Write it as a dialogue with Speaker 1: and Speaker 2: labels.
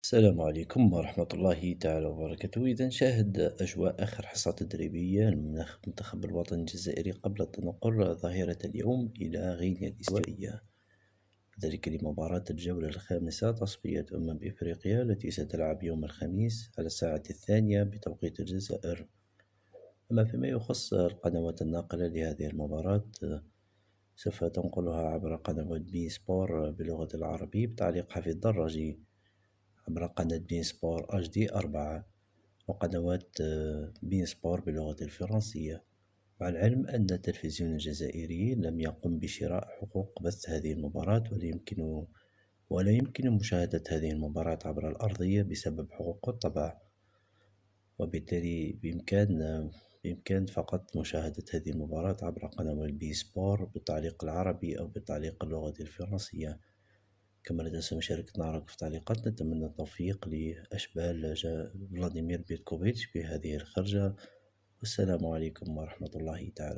Speaker 1: السلام عليكم ورحمة الله تعالى وبركاته. إذا نشاهد أجواء آخر حصة تدريبية للمنتخب الوطني الجزائري قبل التنقل ظهيرة اليوم إلى غينيا الاستوائية، ذلك لمباراة الجولة الخامسة تصفية بإفريقيا التي ستلعب يوم الخميس على الساعة 2 بتوقيت الجزائر. أما فيما يخص القنوات الناقلة لهذه المباراة، سوف تنقلها عبر قنوات بي سبور باللغة العربية بتعليق حفيظ الدراجي، عبر قناة بين سبور اتش دي 4، وقنوات بين سبور باللغة الفرنسية. مع العلم أن التلفزيون الجزائري لم يقم بشراء حقوق بث هذه المباراة، ولا يمكن مشاهدة هذه المباراة عبر الأرضية بسبب حقوق الطبع، وبالتالي بإمكان فقط مشاهدة هذه المباراة عبر قنوات بي سبور بالتعليق العربي أو بالتعليق اللغة الفرنسية. كما لا تنسى مشاركتنا معك في التعليقات. نتمنى التوفيق لأشبال فلاديمير بيتكوفيتش بهذه الخرجة، والسلام عليكم ورحمة الله تعالى.